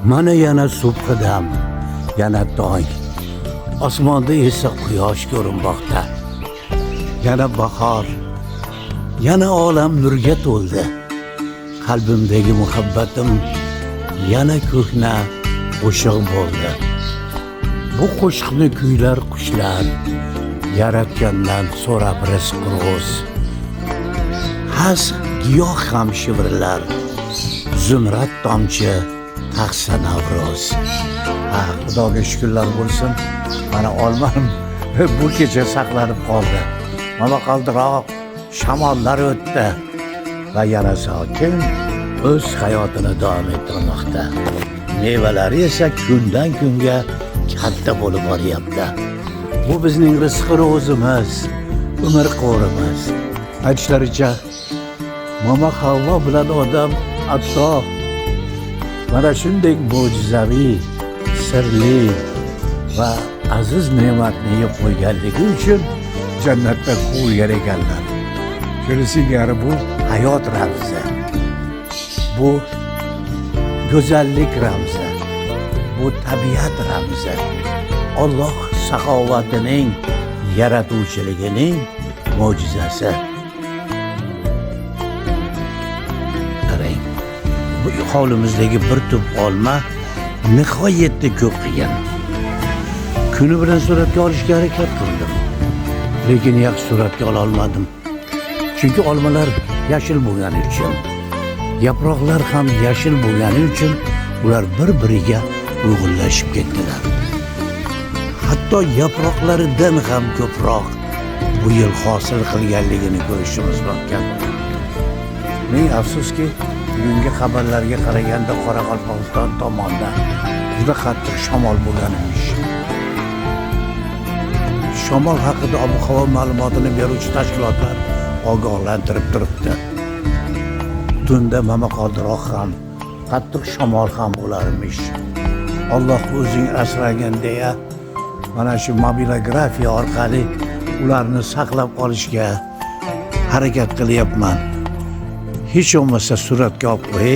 Mana yana subhidam, yana tong. Osmonda esa quyosh ko'rinmoqda. Yana bahor, yana olam nurga to'ldi. Qalbimdagi muhabbatim yana ko'hna qo'shiq bo'ldi. Bu qo'shiqni kuylar qushlar, yaratgandan so'rab rizq ro'z. Has giyoh ham shivirlar, zumrad tomchi taqsa Navro'z. Xudoga shukrlar bo'lsin. Mana olmam bu kecha saqlanib qoldi. Mana qaldiroq shamollar o'tdi va yana sokin o'z hayotini davom ettirmoqda. Mevalari esa kundan kunga katta bo'lib boryapti. Bu bizning rizq ro'zimiz, umr qo'rimiz. Aytishlaricha, Mama Havvo bilan odam hatto mana shunday mo'jizaviy, sirli va aziz ne'matni yeb qo'yganligi uchun jannatda quvilgan ekanlar. Shunisi singari bu hayot ramzi, bu go'zallik ramzi, bu tabiat ramzi, Alloh saxovatining, yaratuvchiligining mo'jizasi. Qarang, bu hovlimizdagi bir tup olma nihoyatda ko'p qilgan. Kuni bilan suratga olishga harakat qildim, lekin yaxshi suratga ola olmadim. Chunki olmalar yashil bo'lgani uchun, yaproqlar ham yashil bo'lgani uchun ular bir-biriga uyg'unlashib ketdilar. Hatto yaproqlaridan ham ko'proq bu yil hosil qilganligini ko'rishimiz mumkin. Ming afsuski, bugungi xabarlarga qaraganda Qoraqalpog'iston tomonda juda qattiq shamol bo'lganmish. Shamol haqida ob-havo ma'lumotini beruvchi tashkilotlar ogohlantirib turibdi. Tunda momaqaldiroq ham, qattiq shamol ham bo'larmish. Alloh o'zing asragin deya mana shu mobilografiya orqali ularni saqlab qolishga harakat qilyapman. Hech bo'lmasa suratga olib qo'y.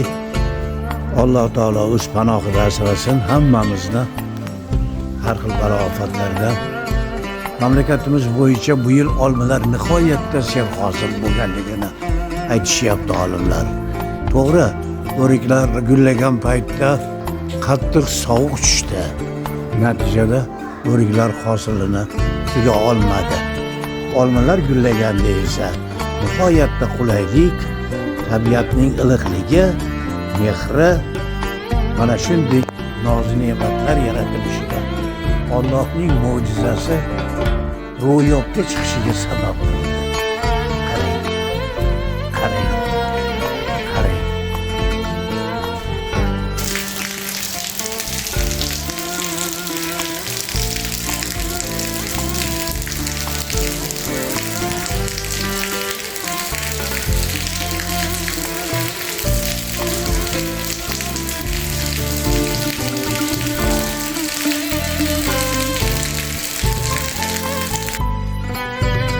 Alloh taolo o'z panohida asrasin hammamizni har xil balo ofatlardan. Mamlakatimiz bo'yicha bu yil olmalar nihoyatda serhosil bo'lganligini aytishyapti olimlar. To'g'ri, o'riklar gullagan paytda qattiq sovuq tushdi. Natijada o'riklar hosilini tuga olmadi. Olmalar gullaganda esa nihoyatda qulaylik, tabiatning iliqligi, mehri, mana shunday nozik ne'matlar yaratilishiga Allohning mo'jizasi ro'yobga chiqishiga sabab bo'ldi. Qarang.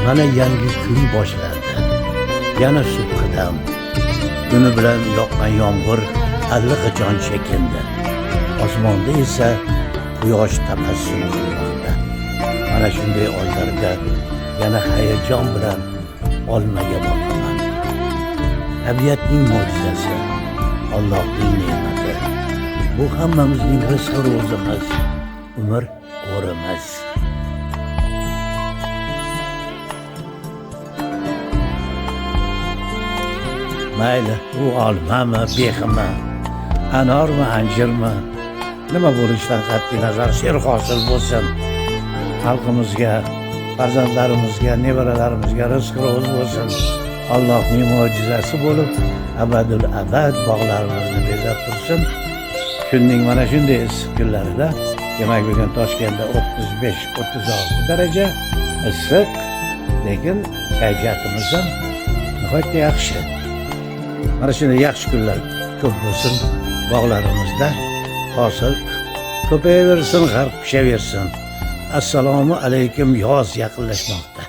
Mana yangi kun boshlandi. Yana subhidam. Kuni bilan yoqqan yomg'ir allaqachon chekindi. Osmonda esa quyosh tabassum qilmoqda. Mana shunday oylarda yana hayajon bilan olmaga boqaman. Tabiatning mo'jizasi, Allohning ne'mati. Bu hammamizning rizq ro'zimiz, umr qo'rimiz. Mayli, u olmami, bexmi, anormi, anjirmi, nima bo'lishidan qat'iy nazar serhosil bo'lsin. Xalqimizga, farzandlarimizga, nevaralarimizga rizq ro'z bo'lsin. Allohning mo'jizasi bo'lib, abadul abad bog'larimizni bezab tursin. Kunning mana shunday issiq kunlarida, demak bugun Toshkentda 35-36 daraja issiq, lekin kayfiyatimiz ham nihoyatda yaxshi. Mana shunday yaxshi kunlar ko'p bo'lsin, bog'larimizda hosil ko'payaversin, g'arb pishaversin. Assalomu alaykum, yoz yaqinlashmoqda.